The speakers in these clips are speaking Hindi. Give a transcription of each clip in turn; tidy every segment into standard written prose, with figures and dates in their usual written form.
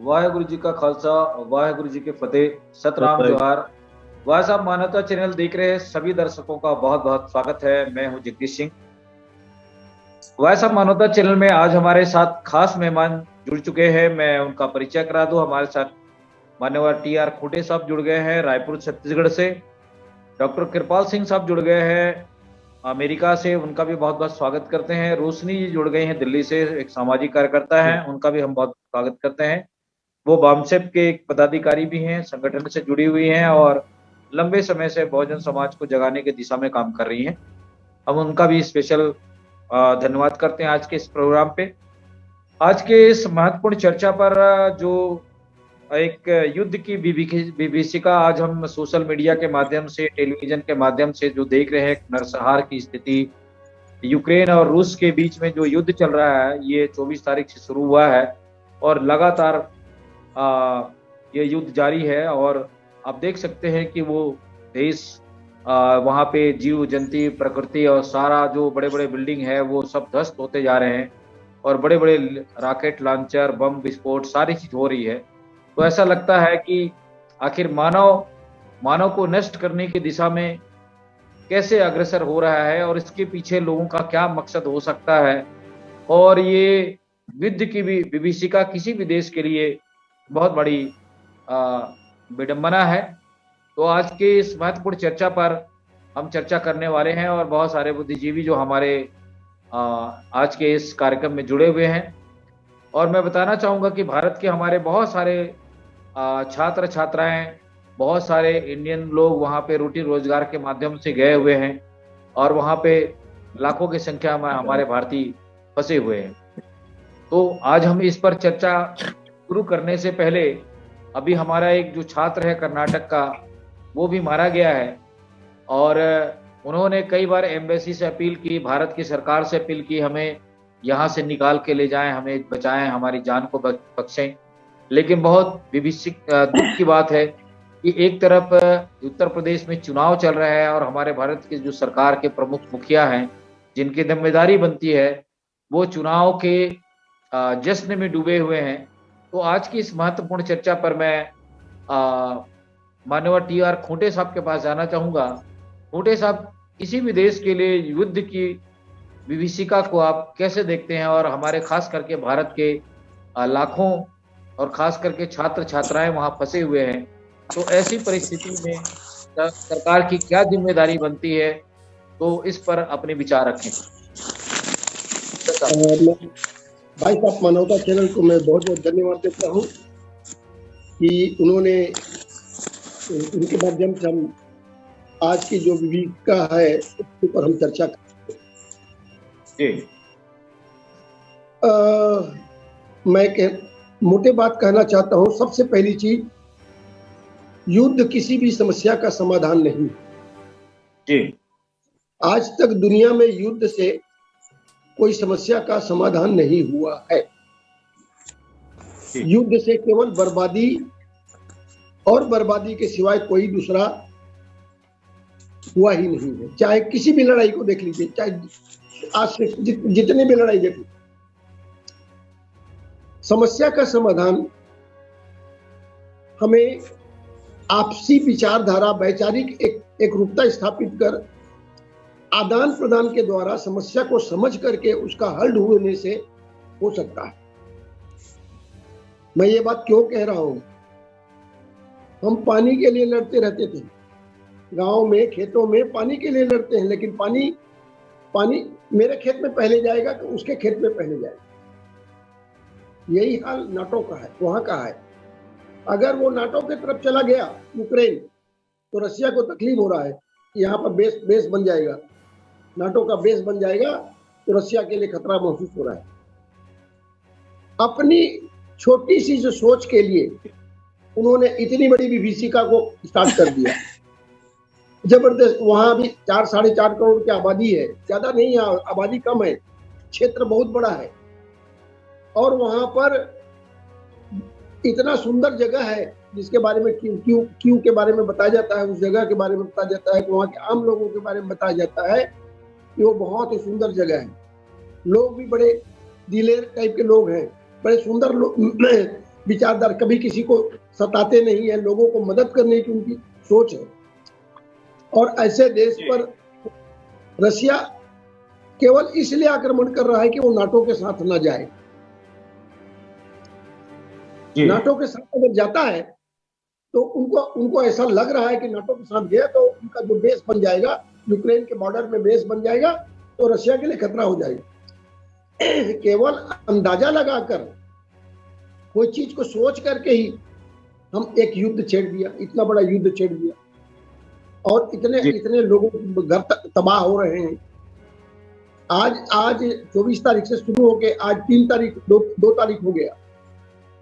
वाहेगुरु जी का खालसा, वाहेगुरु जी के फतेह। सतनाम जोहार। वाह साहब, मानवता चैनल देख रहे सभी दर्शकों का बहुत बहुत स्वागत है। मैं हूं जगदीश सिंह। वाह साहब, मानवता चैनल में आज हमारे साथ खास मेहमान जुड़ चुके हैं। मैं उनका परिचय करा दूं। हमारे साथ मान्यवर टी आर खूंटे साहब जुड़ गए हैं रायपुर छत्तीसगढ़ से। डॉक्टर कृपाल सिंह साहब जुड़ गए हैं अमेरिका से, उनका भी बहुत बहुत स्वागत करते हैं। रोशनी जी जुड़ गई हैं दिल्ली से, एक सामाजिक कार्यकर्ता हैं, उनका भी हम बहुत स्वागत करते हैं। वो बामसेप के एक पदाधिकारी भी हैं, संगठन से जुड़ी हुई हैं और लंबे समय से बहुजन समाज को जगाने की दिशा में काम कर रही हैं। हम उनका भी स्पेशल धन्यवाद करते हैं आज के इस प्रोग्राम पे। आज के इस महत्वपूर्ण चर्चा पर जो एक युद्ध की विभीषिका आज हम सोशल मीडिया के माध्यम से, टेलीविजन के माध्यम से जो देख रहे हैं, नरसंहार की स्थिति, यूक्रेन और रूस के बीच में जो युद्ध चल रहा है, ये 24 तारीख से शुरू हुआ है और लगातार ये युद्ध जारी है। और आप देख सकते हैं कि वो देश वहाँ पे जीव जंतु, प्रकृति और सारा जो बड़े बड़े बिल्डिंग है वो सब ध्वस्त होते जा रहे हैं और बड़े बड़े रॉकेट लॉन्चर, बम विस्फोट, सारी चीज हो रही है। तो ऐसा लगता है कि आखिर मानव को नष्ट करने की दिशा में कैसे अग्रसर हो रहा है और इसके पीछे लोगों का क्या मकसद हो सकता है। और ये युद्ध की भी विभीषिका किसी भी देश के लिए बहुत बड़ी विडंबना है। तो आज के इस महत्वपूर्ण चर्चा पर हम चर्चा करने वाले हैं और बहुत सारे बुद्धिजीवी जो हमारे आज के इस कार्यक्रम में जुड़े हुए हैं। और मैं बताना चाहूँगा कि भारत के हमारे बहुत सारे छात्र छात्राएं, बहुत सारे इंडियन लोग वहाँ पे रोटी रोजगार के माध्यम से गए हुए हैं और वहाँ पे लाखों की संख्या में हमारे भारतीय फंसे हुए हैं। तो आज हम इस पर चर्चा शुरू करने से पहले, अभी हमारा एक जो छात्र है कर्नाटक का, वो भी मारा गया है और उन्होंने कई बार एम्बेसी से अपील की, भारत की सरकार से अपील की, हमें यहाँ से निकाल के ले जाएं, हमें बचाएं, हमारी जान को बख्शें। लेकिन बहुत दुख की बात है कि एक तरफ उत्तर प्रदेश में चुनाव चल रहा है और हमारे भारत के जो सरकार के प्रमुख मुखिया हैं, जिनकी जिम्मेदारी बनती है, वो चुनाव के जश्न में डूबे हुए हैं। तो आज की इस महत्वपूर्ण चर्चा पर मैं माननीय टी.आर. खूंटे साहब के पास जाना चाहूंगा। खूंटे साहब, किसी भी देश के लिए युद्ध की विभीषिका को आप कैसे देखते हैं और हमारे खास करके भारत के लाखों और खास करके छात्र छात्राएं वहां फंसे हुए हैं, तो ऐसी परिस्थिति में सरकार की क्या जिम्मेदारी बनती है, तो इस पर अपने विचार रखें। भाई साहब, मानवता चैनल को मैं बहुत बहुत धन्यवाद देता हूँ कि उन्होंने, उनके माध्यम से हम आज की जो विभीषिका है उसके ऊपर हम चर्चा मैं मोटे बात कहना चाहता हूँ। सबसे पहली चीज, युद्ध किसी भी समस्या का समाधान नहीं जी। आज तक दुनिया में युद्ध से कोई समस्या का समाधान नहीं हुआ है। युद्ध से केवल बर्बादी और बर्बादी के सिवाय कोई दूसरा हुआ ही नहीं है। चाहे किसी भी लड़ाई को देख लीजिए, चाहे आज से जितनी भी लड़ाई देख लीजिए, समस्या का समाधान हमें आपसी विचारधारा, वैचारिक एकरूपता स्थापित कर, आदान प्रदान के द्वारा समस्या को समझ करके उसका हल ढूंढने से हो सकता है। मैं ये बात क्यों कह रहा हूं? हम पानी के लिए लड़ते रहते थे, गांव में, खेतों में पानी के लिए लड़ते हैं, लेकिन पानी मेरे खेत में पहले जाएगा कि उसके खेत में पहले जाएगा। यही हाल नाटो का है, वहां का है। अगर वो नाटो की तरफ चला गया यूक्रेन, तो रसिया को तकलीफ हो रहा है कि यहाँ पर बेस बन जाएगा, नाटो का बेस बन जाएगा, तो रसिया के लिए खतरा महसूस हो रहा है। अपनी छोटी सी जो सोच के लिए उन्होंने इतनी बड़ी विभीषिका को स्टार्ट कर दिया। जबरदस्त। वहां भी 4-4.5 करोड़ की आबादी है, ज्यादा नहीं है, आबादी कम है, क्षेत्र बहुत बड़ा है और वहां पर इतना सुंदर जगह है जिसके बारे में क्यों के बारे में बताया जाता है, उस जगह के बारे में बताया जाता है, वहां के आम लोगों के बारे में बताया जाता है कि वो बहुत ही सुंदर जगह है। लोग भी बड़े दिलेर टाइप के लोग हैं, बड़े सुंदर लोग, विचारधारा, कभी किसी को सताते नहीं है, लोगों को मदद करने की उनकी सोच है। और ऐसे देश पर रशिया केवल इसलिए आक्रमण कर रहा है कि वो नाटो के साथ न जाए। नाटो के साथ अगर जाता है तो उनको ऐसा लग रहा है कि नाटो के साथ गया तो उनका जो बेस बन जाएगा, यूक्रेन के बॉर्डर में बेस बन जाएगा, तो रशिया के लिए खतरा हो जाएगा। केवल अंदाजा लगाकर, कोई चीज को सोच करके ही हम एक युद्ध छेड़ दिया, इतना बड़ा युद्ध छेड़ दिया, और इतने लोगों के घर तबाह हो रहे हैं। आज 24 तारीख से शुरू होके आज 3 तारीख, 2 तारीख हो गया,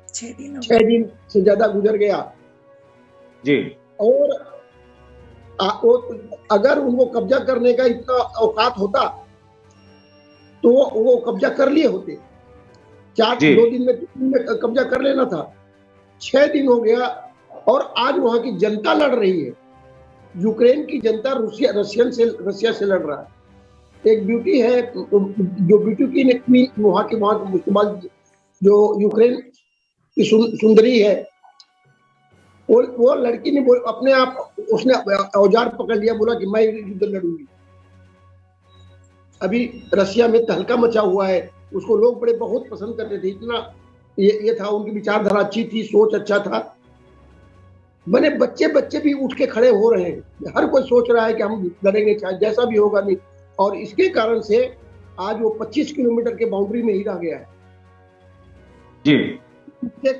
6 दिन से ज्यादा गुजर गया जी। और अगर उनको कब्जा करने का इतना औकात होता तो वो कब्जा कर लिए होते। 2 दिन में कब्जा कर लेना था। 6 दिन हो गया और आज वहां की जनता लड़ रही है। यूक्रेन की जनता रशिया से लड़ रहा है। एक ब्यूटी है, जो ब्यूटी की वहां की जो यूक्रेन की सुंदरी है, वो लड़की ने अपने आप उसने औजार पकड़ लिया, बोला कि मैं युद्ध लड़ूंगी। अभी रशिया में तहलका मचा हुआ है, उसको लोग बहुत पसंद करते थे, इतना ये था, उनकी विचारधारा अच्छी थी, सोच अच्छा था। बने बच्चे भी उठ के खड़े हो रहे हैं। हर कोई सोच रहा है कि हम लड़ेंगे, चाहे जैसा भी होगा नहीं। और इसके कारण से आज वो 25 किलोमीटर के बाउंड्री में ही रह गया है जी।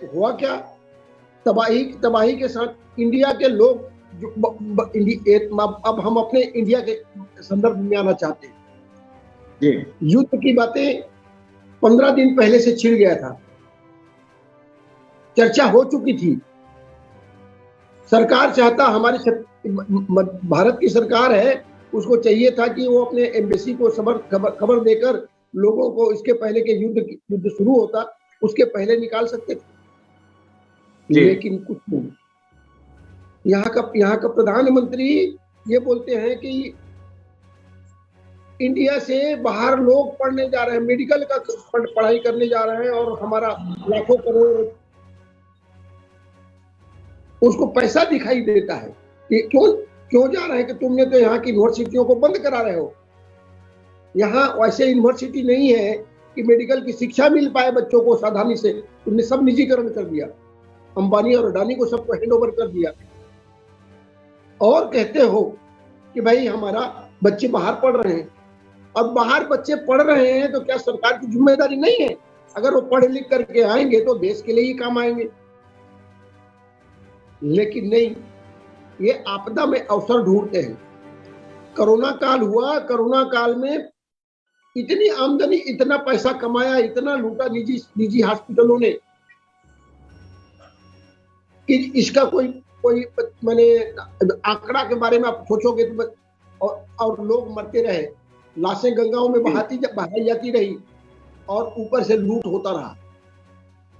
हुआ क्या, तबाही के साथ इंडिया के लोग अब हम अपने इंडिया के संदर्भ में आना चाहते हैं जी। युद्ध की बातें 15 दिन पहले से छिड़ गया था, चर्चा हो चुकी थी। सरकार चाहता, हमारी भारत की सरकार है, उसको चाहिए था कि वो अपने एम्बेसी को खबर देकर लोगों को इसके पहले के युद्ध शुरू होता उसके पहले निकाल सकते थे, लेकिन कुछ नहीं। यहाँ का प्रधानमंत्री ये बोलते हैं कि इंडिया से बाहर लोग पढ़ने जा रहे हैं, मेडिकल का पढ़ाई करने जा रहे हैं, और हमारा लाखों करोड़ उसको पैसा दिखाई देता है कि क्यों जा रहे हैं, कि तुमने तो यहाँ की यूनिवर्सिटियों को बंद करा रहे हो। यहाँ वैसे यूनिवर्सिटी नहीं है कि मेडिकल की शिक्षा मिल पाए बच्चों को सावधानी से। तुमने सब निजीकरण कर दिया, अंबानी और अडानी को सबको हैंड ओवर कर दिया, और कहते हो कि भाई हमारा बच्चे बाहर पढ़ रहे हैं। अब बाहर बच्चे पढ़ रहे हैं तो क्या सरकार की जिम्मेदारी नहीं है? अगर वो पढ़ लिख करके आएंगे तो देश के लिए ही काम आएंगे। लेकिन नहीं, ये आपदा में अवसर ढूंढते हैं। कोरोना काल हुआ, कोरोना काल में इतनी आमदनी, इतना पैसा कमाया, इतना लूटा निजी हॉस्पिटलों ने कि इसका कोई मैंने आंकड़ा के बारे में आप सोचोगे तो, और लोग मरते रहे, लाशें गंगाओं में बहाई जाती रही, और ऊपर से लूट होता रहा।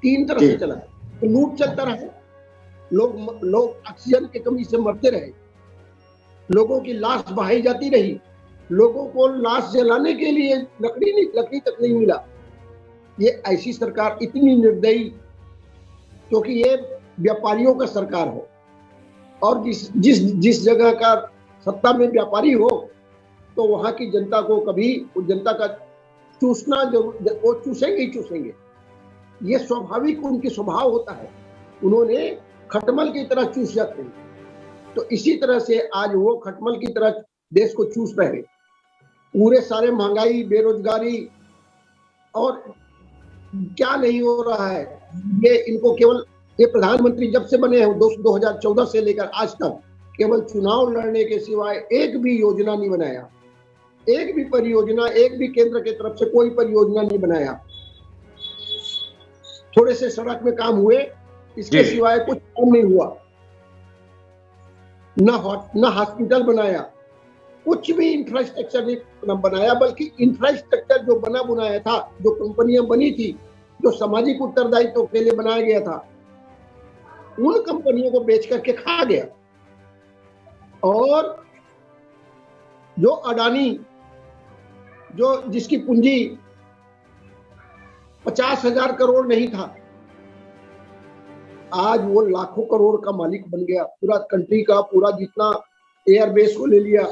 3 तरह से चला, तो लूट चलता रहा, लोग ऑक्सीजन की कमी से मरते रहे, लोगों की लाश बहाई जाती रही, लोगों को लाश जलाने के लिए लकड़ी तक नहीं मिला। ये ऐसी सरकार इतनी निर्दयी, क्योंकि ये व्यापारियों का सरकार हो, और जिस जगह का सत्ता में व्यापारी हो तो वहां की जनता को कभी उस जनता का चूसना जरूर, वो चूसेंगे ही चूसेंगे। ये स्वाभाविक उनकी स्वभाव होता है, उन्होंने खटमल की तरह चूस जाते हैं। तो इसी तरह से आज वो खटमल की तरह देश को चूस रहे हैं। पूरे सारे महंगाई, बेरोजगारी और क्या नहीं हो रहा है, ये इनको केवल, ये प्रधानमंत्री जब से बने हैं 2014 से लेकर आज तक केवल चुनाव लड़ने के सिवाय एक भी योजना नहीं बनाया, एक भी परियोजना, एक भी केंद्र की तरफ से कोई परियोजना नहीं बनाया। थोड़े से सड़क में काम हुए, इसके सिवाय कुछ काम नहीं हुआ। ना हॉस्पिटल बनाया, कुछ भी इंफ्रास्ट्रक्चर नहीं बनाया, बल्कि इंफ्रास्ट्रक्चर जो बना बुनाया था, जो कंपनियां बनी थी, जो सामाजिक उत्तरदायित्व के लिए बनाया गया था, उन कंपनियों को बेच करके खा गया। और जो अडानी, जिसकी पूंजी 50,000 करोड़ नहीं था, आज वो लाखों करोड़ का मालिक बन गया, पूरा कंट्री का, पूरा जितना एयर बेस को ले लिया,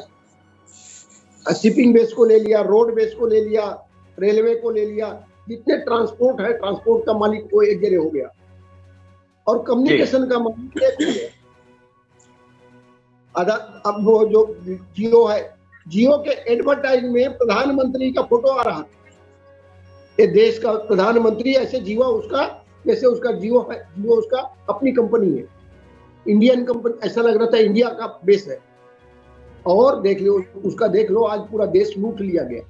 शिपिंग बेस को ले लिया, रोड बेस को ले लिया, रेलवे को ले लिया, जितने ट्रांसपोर्ट है, ट्रांसपोर्ट का मालिक वो एक जगह हो गया, और कम्युनिकेशन का मालिक एक हो गया। अब वो जो जियो है, जियो के एडवर्टाइज में प्रधानमंत्री का फोटो आ रहा था, ये देश का प्रधानमंत्री, ऐसे जियो उसका, जैसे उसका जियो है, जियो उसका अपनी कंपनी है, इंडियन कंपनी, ऐसा लग रहा था इंडिया का बेस है। और देख लो उसका, देख लो आज पूरा देश लूट लिया गया,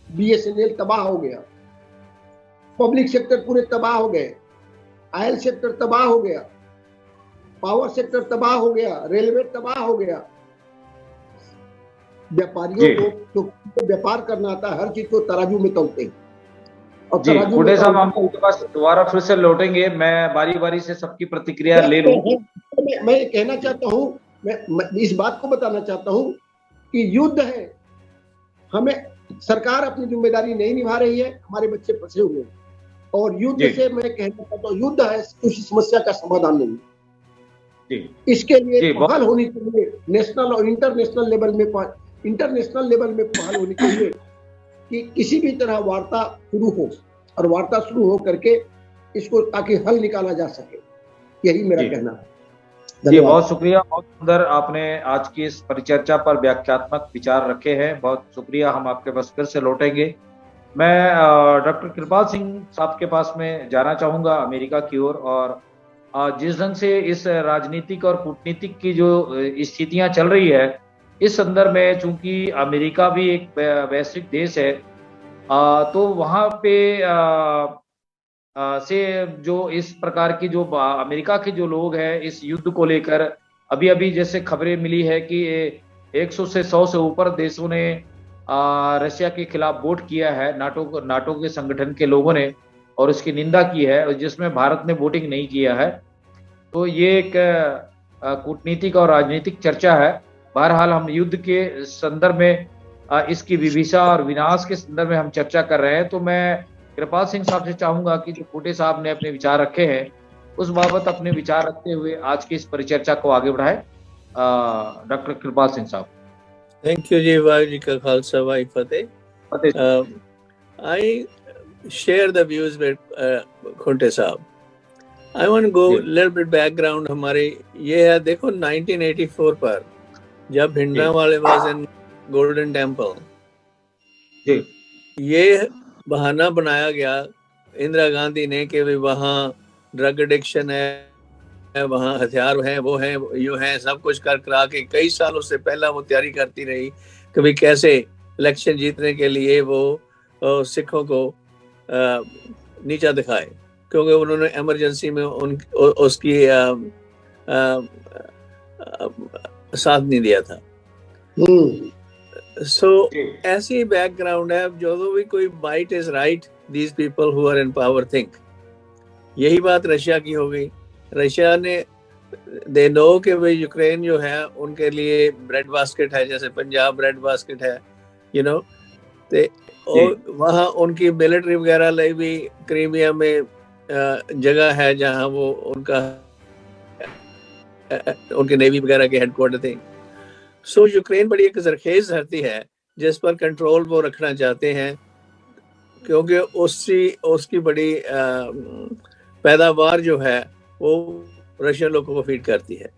BSNL तबाह हो गया, पब्लिक सेक्टर पूरे तबाह हो गए, ऑयल सेक्टर तबाह हो गया, पावर सेक्टर तबाह हो गया, रेलवे तबाह हो गया। व्यापारियों को जो व्यापार करना आता है, हर चीज को तराजू में तौलते हैं। और जी कुटे साहब, हम आपके पास दोबारा फिर से लौटेंगे, मैं बारी बारी से सबकी प्रतिक्रिया ले लूं। मैं कहना चाहता हूँ, मैं इस बात को बताना चाहता हूँ कि युद्ध है, हमें सरकार अपनी जिम्मेदारी नहीं निभा रही है, हमारे बच्चे फंसे हुए हैं, और युद्ध से मैं कहना चाहता हूँ, युद्ध है उस समस्या का समाधान नहीं है। इसके लिए पहल होनी चाहिए नेशनल और इंटरनेशनल लेवल में, पहल होनी चाहिए कि किसी भी तरह वार्ता शुरू हो, और वार्ता शुरू हो करके इसको ताकि हल निकाला जा सके, यही मेरा कहना है। जी बहुत शुक्रिया, बहुत सुंदर आपने आज की इस परिचर्चा पर व्याख्यात्मक विचार रखे हैं, बहुत शुक्रिया। हम आपके पास फिर से लौटेंगे। मैं डॉक्टर कृपाल सिंह साहब के पास में जाना चाहूंगा अमेरिका की ओर, और जिस ढंग से इस राजनीतिक और कूटनीतिक की जो स्थितियां चल रही है, इस संदर्भ में चूंकि अमेरिका भी एक वैश्विक देश है, तो वहाँ पे से जो इस प्रकार की जो अमेरिका के जो लोग हैं इस युद्ध को लेकर, अभी अभी जैसे खबरें मिली है कि 100 से 100 से ऊपर देशों ने रशिया के खिलाफ वोट किया है, नाटो के संगठन के लोगों ने, और उसकी निंदा की है, जिसमें भारत ने वोटिंग नहीं किया है। तो ये एक कूटनीतिक और राजनीतिक चर्चा है। बहरहाल हम युद्ध के संदर्भ में, इसकी विभिषा और विनाश के संदर्भ में हम चर्चा कर रहे हैं। तो मैं कृपाल सिंह साहब से चाहूंगा कि जो कुटे साहब ने अपने विचार रखे हैं, उस बाबत अपने विचार रखते हुए आज की इस परिचर्चा को आगे बढ़ाए। डॉक्टर कृपाल सिंह साहब। थैंक यू जी, वाहिगुरू जी का खालसा वाहिगुरू जी की फतेह। आई share the views with खोटे साहब। I want to go little bit background। हमारे ये है, देखो 1984 पर जब Bhindranwale was in golden temple, ये बहाना बनाया गया इंदिरा गांधी ने कि भी वहाँ ड्रग एडिक्शन है, वहाँ हथियार हैं, वो हैं, यो हैं, सब कुछ कर करा के कई सालों से पहला वो तैयारी करती रही कि भी कैसे इलेक्शन जीतने के लिए वो सिखों को नीचा दिखाए, क्योंकि उन्होंने इमरजेंसी में उसकी साथ नहीं दिया था। सो ऐसी बैकग्राउंड है। जो भी कोई might is right, these people who are in power think. यही बात रशिया की हो गई। रशिया ने दे नो कि भाई यूक्रेन जो है उनके लिए ब्रेड बास्केट है, जैसे पंजाब ब्रेड बास्केट है, यू नो। और वहाँ उनकी मिलिट्री वगैरह लिए भी क्रीमिया में जगह है जहाँ वो उनके नेवी वगैरह के हेडक्वार्टर थे। सो यूक्रेन बड़ी एक जरखेज धरती है जिस पर कंट्रोल वो रखना चाहते हैं, क्योंकि उसकी बड़ी पैदावार जो है वो रशियन लोगों को फीड करती है।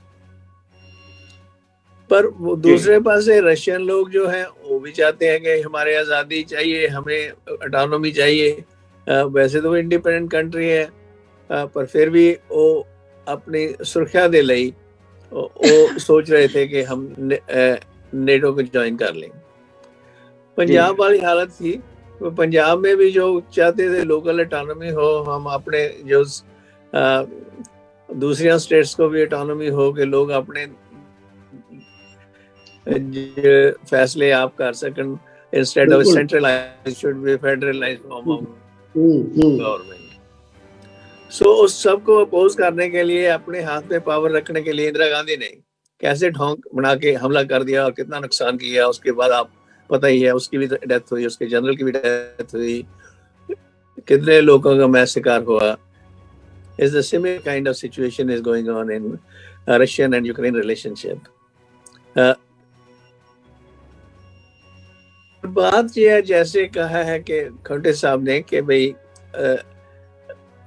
पर वो दूसरे पास से रशियन लोग जो हैं वो भी चाहते हैं कि हमारे आज़ादी चाहिए, हमें ऑटोनॉमी चाहिए। वैसे तो वो इंडिपेंडेंट कंट्री है, पर फिर भी वो अपनी सुरक्षा दे लई वो सोच रहे थे कि हम नेटो को ज्वाइन कर लें। पंजाब वाली हालत थी, तो पंजाब में भी जो चाहते थे लोकल ऑटोनॉमी हो, हम अपने जो दूसरी स्टेट्स को भी ऑटोनॉमी हो कि लोग अपने फैसले आप कर सकें, instead of centralised should be federalised form of government. So उस सब को अपोज करने के लिए, अपने हाथ में पावर रखने के लिए इंदिरा गांधी ने कैसे ढोंग बना के हमला कर दिया और कितना नुकसान किया। उसके बाद आप पता ही है, उसकी भी डेथ हुई, उसके जनरल की भी डेथ हुई, कितने लोगों का मैं शिकार हुआ। is the similar kind of situation is going on in Russian and Ukraine relationship. बात यह जैसे कहा है कि खंटे साहब ने कि भाई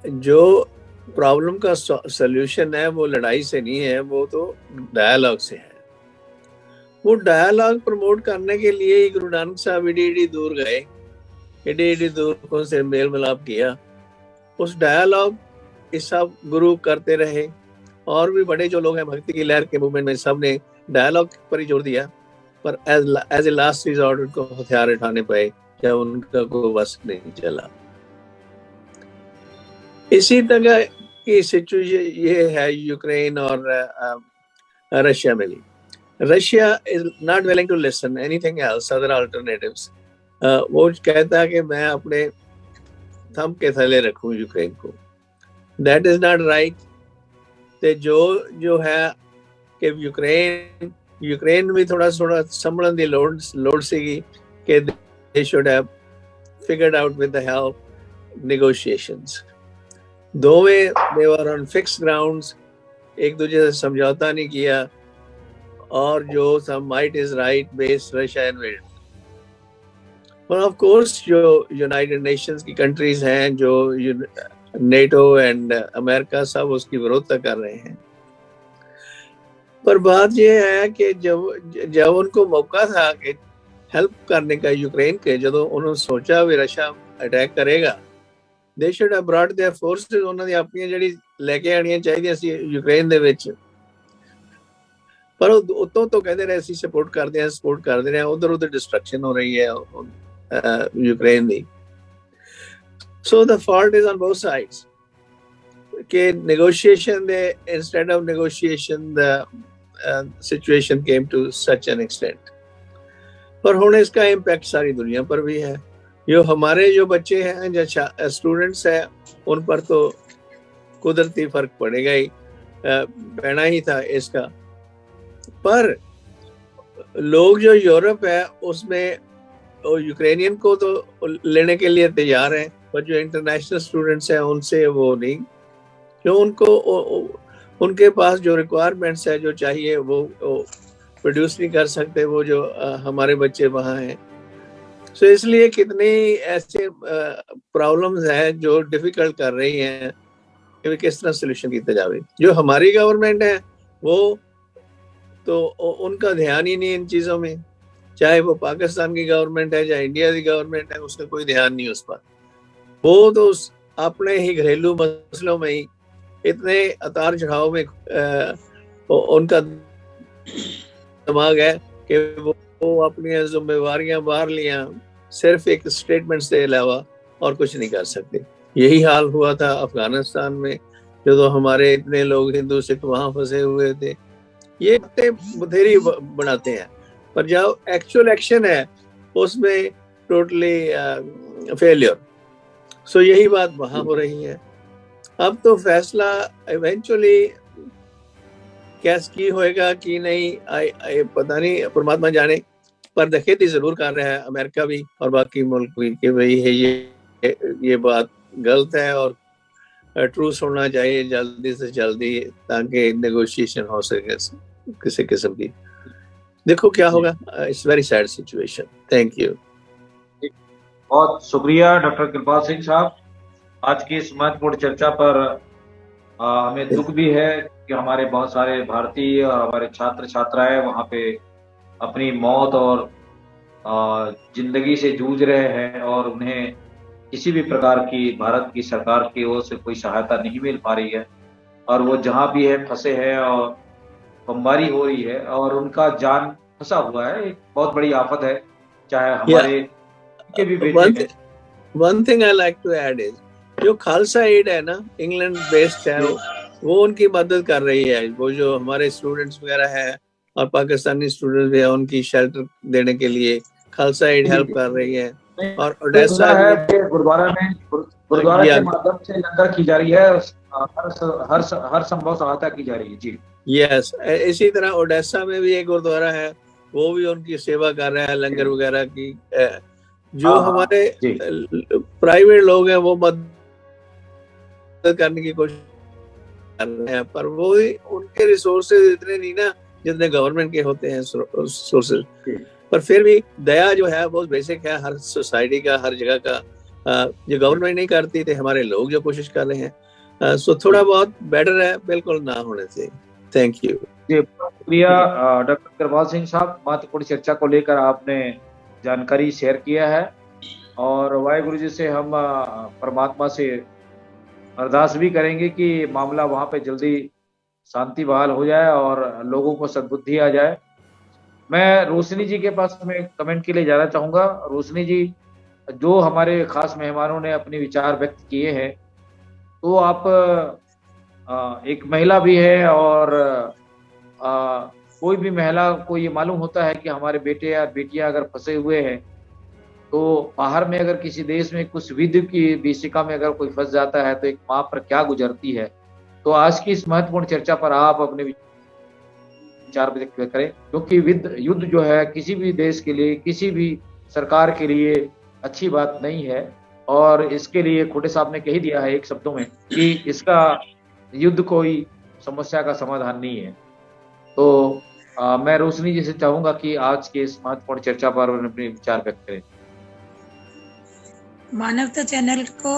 जो प्रॉब्लम का सॉल्यूशन है वो लड़ाई से नहीं है, वो तो डायलॉग से है। वो डायलॉग प्रमोट करने के लिए ही गुरु नानक साहब एडी दूर गए, एडी दूर से मेल मिलाप किया। उस डायलॉग इस सब गुरु करते रहे, और भी बड़े जो लोग हैं भक्ति की लहर के मूवमेंट में, सब ने डायलॉग पर ही जोर दिया, पर एज ए लास्ट रिजॉर्ट उनको हथियार उठाने पड़े जब उनका कोई बस नहीं चला। इसी तरह की सिचुएशन ये है यूक्रेन और रशिया में भी। Russia is not willing to listen anything else, other alternatives. वो कहता है कि मैं अपने थंब के थले रखूं यूक्रेन को। That is not right. ते जो है कि यूक्रेन भी थोड़ा संभलन दी लोड़ सीगी कि they should have figured out with the help negotiations. दोवें they were on fixed grounds, एक दूसरे से समझौता नहीं किया, और जो some might is right based Russia invaded. But of course जो यूनाइटेड नेशंस की कंट्रीज हैं, जो नेटो एंड अमेरिका, सब उसकी विरोधता कर रहे हैं। पर बात यह है कि जब उनको मौका था कि हेल्प करने का यूक्रेन के, जब उन्होंने सोचा भी रशिया अटैक करेगा, they should have brought their forces, उन्होंने अपनी ਜਿਹੜੀ ਲੈ ਕੇ ਆਣੀਆਂ ਚਾਹੀਦੀਆਂ ਸੀ यूक्रेन ਦੇ ਵਿੱਚ। पर उतों तो कहते रहे ਅਸੀਂ सपोर्ट करते हैं, उधर डिस्ट्रक्शन हो रही है Ukraine the. So the fault is on both sides. कि negotiation, instead of negotiation, the situation came to such an extent. पर ਹੁਣ इसका इम्पैक्ट सारी दुनिया पर भी है। जो हमारे जो बच्चे हैं, जो स्टूडेंट्स हैं, उन पर तो कुदरती फर्क पड़ेगा ही, पड़ना ही था इसका। पर लोग जो यूरोप है उसमें यूक्रेनियन को तो लेने के लिए तैयार हैं, पर जो इंटरनेशनल स्टूडेंट्स हैं उनसे वो नहीं, जो उनके पास जो रिक्वायरमेंट्स है, जो चाहिए वो प्रोड्यूस नहीं कर सकते, वो जो हमारे बच्चे वहाँ हैं। सो इसलिए कितने ऐसे प्रॉब्लम्स हैं जो डिफिकल्ट कर रही हैं कि किस तरह सोल्यूशन किया जाए। जो हमारी गवर्नमेंट है वो तो उनका ध्यान ही नहीं इन चीज़ों में, चाहे वो पाकिस्तान की गवर्नमेंट है चाहे इंडिया की गवर्नमेंट है, उसका कोई ध्यान नहीं उस पर। वो तो अपने ही घरेलू मसलों में ही इतने उतार चढ़ाव में उनका दिमाग है कि वो अपनी जिम्मेवारियां बाहर लिया सिर्फ एक स्टेटमेंट से अलावा और कुछ नहीं कर सकते। यही हाल हुआ था अफगानिस्तान में, जो तो हमारे इतने लोग हिंदू सिख वहाँ फंसे हुए थे। ये बथेरी बनाते हैं, पर जब एक्चुअल एक्शन है उसमें टोटली फेलियर। सो यही बात वहाँ हो रही है। अब तो फैसला इवेंचुअली कैस की होएगा कि नहीं, पता नहीं, परमात्मा जाने। पर दखेती जरूर कर रहा है अमेरिका भी और बाकी मुल्क भी कि भाई ये बात गलत है और ट्रूस होना चाहिए जल्दी से जल्दी, ताकि नेगोशिएशन हो सके किसी किस्म की। देखो क्या होगा। It's very sad situation. Thank you. बहुत शुक्रिया डॉक्टर कृपाल सिंह साहब। आज की इस महत्वपूर्ण चर्चा पर हमें दुख भी है कि हमारे बहुत सारे भारतीय और हमारे छात्र छात्राएं वहाँ पे अपनी मौत और जिंदगी से जूझ रहे हैं, और उन्हें किसी भी प्रकार की भारत की सरकार की ओर से कोई सहायता नहीं मिल पा रही है, और वो जहाँ भी है फंसे हैं और बमबारी हो रही है और उनका जान फंसा हुआ है। एक बहुत बड़ी आफत है। चाहे हमारे के भी बेटे हैं। One thing I like to add is जो खालसा एड है ना, इंग्लैंड बेस्ड है, वो उनकी मदद कर रही है। वो जो हमारे स्टूडेंट्स वगैरह है और पाकिस्तानी स्टूडेंट्स भी है, उनकी शेल्टर देने के लिए खालसा एड हेल्प कर रही है। और ओडेसा है गुरुद्वारा के माध्यम से लंगर की जा रही है, हर संभव सहायता की जा रही है। जी यस, इसी तरह ओडेसा में भी एक गुरुद्वारा है, वो भी उनकी सेवा कर रहा है लंगर वगैरह की। जो हमारे प्राइवेट लोग हैं वो मदद करने की कोशिश रहे हैं, पर वो ही उनके रिसोर्सेज इतने नहीं ना जितने गवर्नमेंट के होते हैं सोर्सेज। पर फिर भी दया जो है वो बेसिक है हर सोसाइटी का, हर जगह का। जो गवर्नमेंट नहीं करती थे, हमारे लोग जो कोशिश कर रहे हैं, सो थोड़ा बहुत बेटर है, बिल्कुल ना होने से। थैंक यू जी, बहुत शुक्रिया डॉक्टर अग्रवाल सिंह साहब। महत्वपूर्ण चर्चा को लेकर आपने जानकारी शेयर किया है, और वाहिगुरु जी से हम परमात्मा से अरदास भी करेंगे कि मामला वहाँ पे जल्दी शांति बहाल हो जाए और लोगों को सद्बुद्धि आ जाए। मैं रोशनी जी के पास में कमेंट के लिए जाना चाहूँगा। रोशनी जी, जो हमारे खास मेहमानों ने अपने विचार व्यक्त किए हैं, तो आप एक महिला भी है, और कोई भी महिला को ये मालूम होता है कि हमारे बेटे या बेटियां अगर फंसे हुए हैं, तो बाहर में अगर किसी देश में कुछ विधि की विषिका में अगर कोई फंस जाता है तो एक माँ पर क्या गुजरती है। तो आज की इस महत्वपूर्ण चर्चा पर आप अपने विचार व्यक्त करें, क्योंकि युद्ध जो है किसी भी देश के लिए, किसी भी सरकार के लिए अच्छी बात नहीं है, और इसके लिए खोटे साहब ने कह ही दिया है एक शब्दों में कि इसका युद्ध कोई समस्या का समाधान नहीं है। तो मैं रोशनी जी से चाहूंगा कि आज के इस महत्वपूर्ण चर्चा पर अपने विचार व्यक्त करें। मानवता चैनल को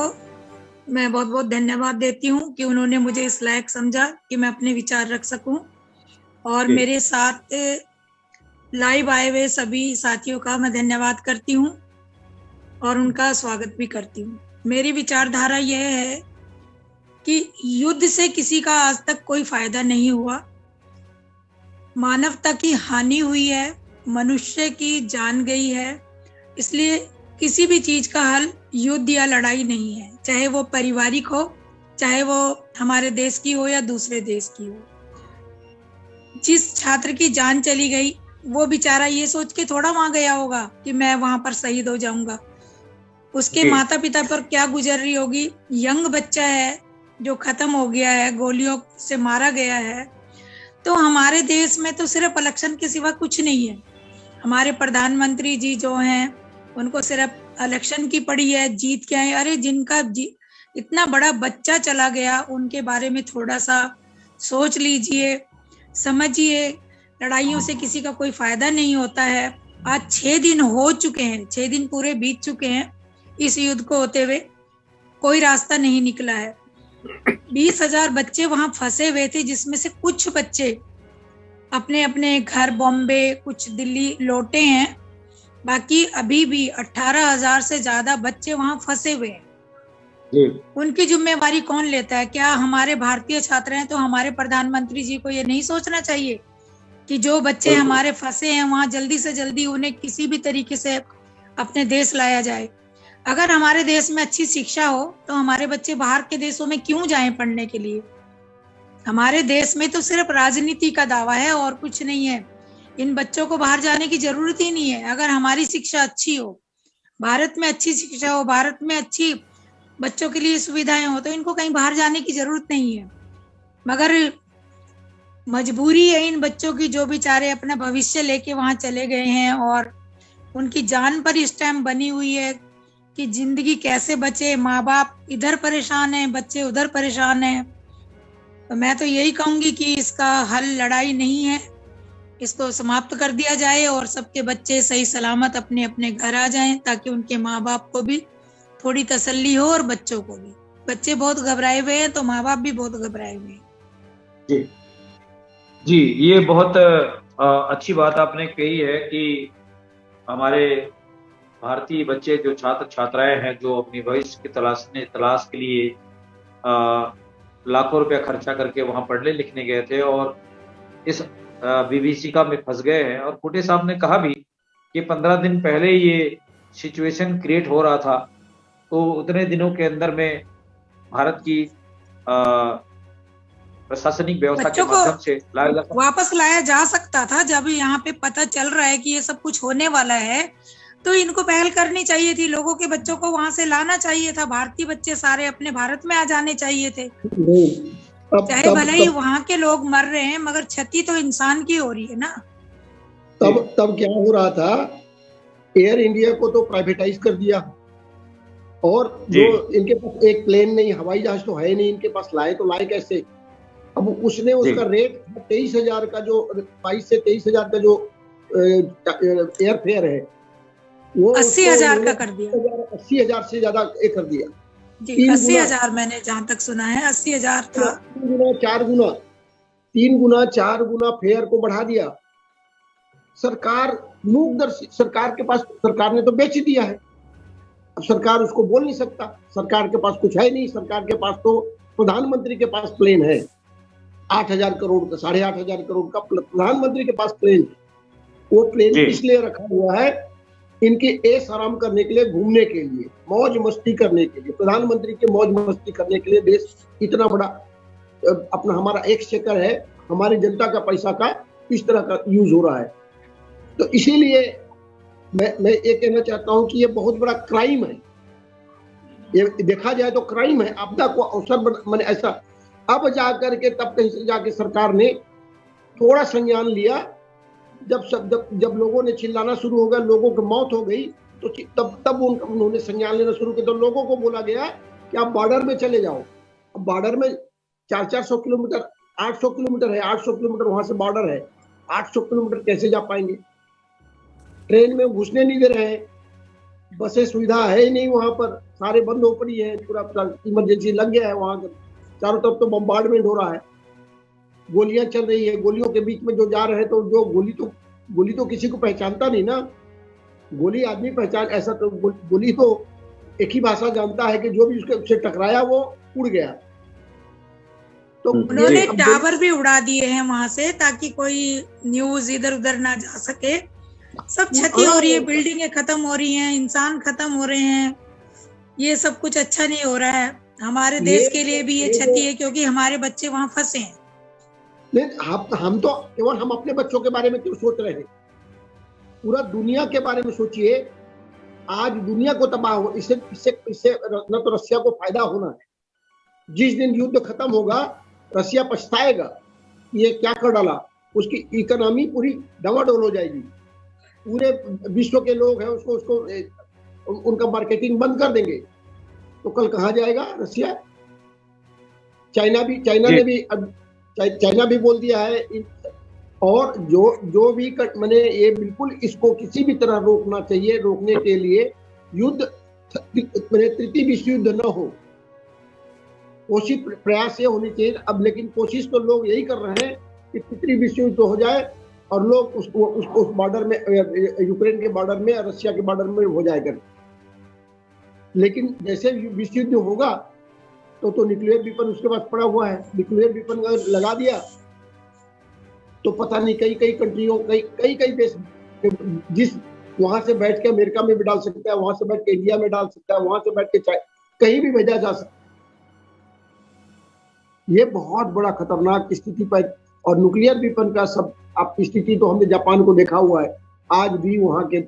मैं बहुत बहुत धन्यवाद देती हूँ कि उन्होंने मुझे इस लायक समझा कि मैं अपने विचार रख सकूं, और मेरे साथ लाइव आए हुए सभी साथियों का मैं धन्यवाद करती हूँ और उनका स्वागत भी करती हूँ। मेरी विचारधारा यह है कि युद्ध से किसी का आज तक कोई फायदा नहीं हुआ। मानवता की हानि हुई है, मनुष्य की जान गई है। इसलिए किसी भी चीज का हल युद्ध या लड़ाई नहीं है, चाहे वो पारिवारिक हो, चाहे वो हमारे देश की हो या दूसरे देश की हो। जिस छात्र की जान चली गई, वो बेचारा ये सोच के थोड़ा वहां गया होगा कि मैं वहां पर शहीद हो जाऊंगा। उसके माता पिता पर क्या गुजर रही होगी। यंग बच्चा है जो खत्म हो गया है, गोलियों से मारा गया है। तो हमारे देश में तो सिर्फ इलेक्शन के सिवा कुछ नहीं है। हमारे प्रधानमंत्री जी जो हैं, उनको सिर्फ इलेक्शन की पड़ी है, जीत के आए। अरे जिनका इतना बड़ा बच्चा चला गया, उनके बारे में थोड़ा सा सोच लीजिए, समझिए। लड़ाइयों से किसी का कोई फायदा नहीं होता है। आज 6 दिन हो चुके हैं, 6 दिन पूरे बीत चुके हैं इस युद्ध को होते हुए, कोई रास्ता नहीं निकला है। 20,000 बच्चे वहां फंसे हुए थे, जिसमें से कुछ बच्चे अपने अपने घर बॉम्बे, कुछ दिल्ली लौटे हैं। बाकी अभी भी 18,000 से ज्यादा बच्चे वहां फंसे हुए हैं। उनकी जिम्मेवारी कौन लेता है? क्या हमारे भारतीय छात्र हैं? तो हमारे प्रधानमंत्री जी को ये नहीं सोचना चाहिए कि जो बच्चे हमारे फंसे हैं वहां जल्दी से जल्दी उन्हें किसी भी तरीके से अपने देश लाया जाए। अगर हमारे देश में अच्छी शिक्षा हो तो हमारे बच्चे बाहर के देशों में क्यों जाएं पढ़ने के लिए? हमारे देश में तो सिर्फ राजनीति का दावा है और कुछ नहीं है। इन बच्चों को बाहर जाने की जरूरत ही नहीं है। अगर हमारी शिक्षा अच्छी हो, भारत में अच्छी शिक्षा हो, भारत में अच्छी बच्चों के लिए सुविधाएं हो, तो इनको कहीं बाहर जाने की जरूरत नहीं है। मगर मजबूरी है इन बच्चों की, जो बेचारे अपना भविष्य लेके वहां चले गए हैं और उनकी जान पर इस टाइम बनी हुई है कि जिंदगी कैसे बचे। माँ बाप इधर परेशान है, बच्चे उधर परेशान है। तो मैं तो यही कहूंगी कि इसका हल लड़ाई नहीं है, इसको समाप्त कर दिया जाए और सबके बच्चे सही सलामत अपने अपने घर आ जाएं, ताकि उनके माँ बाप को भी थोड़ी तसल्ली हो और बच्चों को भी। बच्चे बहुत घबराए हुए हैं तो माँ बाप भी बहुत घबराए हुए हैं। जी, ये बहुत अच्छी बात आपने कही है कि हमारे भारतीय बच्चे जो छात्र छात्राएं हैं, जो अपनी भविष्य की तलाश के लिए लाखों रुपया खर्चा करके वहां पढ़ने लिखने गए थे और इस विभीषिका में फंस गए हैं। और कोटे साहब ने कहा भी कि 15 दिन पहले ये सिचुएशन क्रिएट हो रहा था, तो उतने दिनों के अंदर में भारत की प्रशासनिक व्यवस्था के माध्यम से वापस लाया जा सकता था। जब यहाँ पे पता चल रहा है कि ये सब कुछ होने वाला है, तो इनको पहल करनी चाहिए थी। लोगों के बच्चों को वहां से लाना चाहिए था। भारतीय बच्चे सारे अपने भारत में आ जाने चाहिए थे। चाहे भले ही वहां के लोग मर रहे हैं, मगर क्षति तो इंसान की हो रही है ना। तब क्या हो रहा था, एयर इंडिया को तो प्राइवेटाइज कर दिया, और जो इनके पास एक प्लेन नहीं, हवाई जहाज तो है नहीं इनके पास, लाए तो लाए कैसे? अब उसने उसका रेट 23,000 का जो 22 से 23,000 का जो एयर फेयर है वो 80,000 का कर दिया। 80,000 से ज्यादा कर दिया जी, 80,000 मैंने जहाँ तक सुना है 80,000 था। 3 गुना 4 गुना फेयर को बढ़ा दिया। सरकार मूकदर्शी, सरकार के पास, सरकार ने तो बेच दिया है, अब सरकार उसको बोल नहीं सकता, सरकार के पास कुछ है नहीं। सरकार के पास तो प्रधानमंत्री के पास प्लेन है 8,000 करोड़ का, 8,500 करोड़ का प्रधानमंत्री के पास प्लेन है। वो प्लेन इसलिए रखा हुआ है इनके ऐश आराम करने के लिए, घूमने के लिए, मौज मस्ती करने के लिए, प्रधानमंत्री के मौज मस्ती करने के लिए देश इतना बड़ा अपना हमारा एक्सचेकर है, हमारी जनता का पैसा का इस तरह का यूज हो रहा है। तो इसीलिए मैं ये कहना चाहता हूं कि ये बहुत बड़ा क्राइम है, ये देखा जाए तो क्राइम है, आपदा को अवसर मैंने ऐसा। अब जाकर के तब कहीं से जाके सरकार ने थोड़ा संज्ञान लिया, जब लोगों ने चिल्लाना शुरू हो गया, लोगों की मौत हो गई, तो तब उन्होंने संज्ञान लेना शुरू किया। तो लोगों को बोला गया कि आप बॉर्डर में चले जाओ। अब बॉर्डर में 400 किलोमीटर, 800 किलोमीटर है, 800 किलोमीटर वहां से बॉर्डर है, 800 किलोमीटर कैसे जा पाएंगे? ट्रेन में घुसने नहीं दे रहे हैं, बसें सुविधा है ही नहीं वहां पर, सारे बंद हो पड़ी है, पूरा इमरजेंसी लग गया है वहां, चारों तरफ तो बम्बार्डमेंट हो रहा है, गोलियां चल रही है, गोलियों के बीच में जो जा रहे हैं, तो जो गोली तो किसी को पहचानता नहीं ना, गोली आदमी पहचान, ऐसा तो गोली तो एक ही भाषा जानता है कि जो भी उससे टकराया वो उड़ गया। तो उन्होंने टावर भी उड़ा दिए हैं वहां से, ताकि कोई न्यूज इधर उधर ना जा सके। सब क्षति हो रही है, बिल्डिंगें खत्म हो रही हैं, इंसान खत्म हो रहे हैं, ये सब कुछ अच्छा नहीं हो रहा है। हमारे देश के लिए भी ये क्षति है, क्योंकि हमारे बच्चे वहां फंसे हैं। नहीं, हम तो केवल हम अपने बच्चों के बारे में क्यों सोच रहे हैं, पूरा दुनिया के बारे में सोचिए। आज दुनिया को तबाह हो, इससे न तो रसिया को फायदा होना है। जिस दिन युद्ध खत्म होगा रसिया पछताएगा ये क्या कर डाला, उसकी इकोनॉमी पूरी डवाडोल हो जाएगी, पूरे विश्व के लोग हैं उसको उनका मार्केटिंग बंद कर देंगे, तो कल कहाँ जाएगा रसिया? चाइना भी बोल दिया है। और जो भी मैंने ये बिल्कुल इसको किसी भी तरह रोकना चाहिए, रोकने के लिए युद्ध, तृतीय विश्व युद्ध न हो, कोशिश प्रयास ये होनी चाहिए। अब लेकिन कोशिश तो लोग यही कर रहे हैं कि तृतीय विश्व युद्ध हो जाए और लोग उसको उस बॉर्डर में, यूक्रेन के बॉर्डर में, रशिया के बॉर्डर में हो जाएगा। लेकिन जैसे विश्व युद्ध होगा तो न्यूक्लियर वेपन उसके पास पड़ा हुआ है, न्यूक्लियर वेपन लगा दिया तो पता नहीं कई कंट्रियों, कई देश, जिस वहां से बैठ के अमेरिका में भी डाल सकता है, वहां से बैठ के इंडिया में डाल सकता है, वहां से बैठ के कहीं भी भेजा जा सकता है। ये बहुत बड़ा खतरनाक स्थिति पर, और न्यूक्लियर वेपन का सब आप स्थिति तो हमने जापान को देखा हुआ है, आज भी वहां के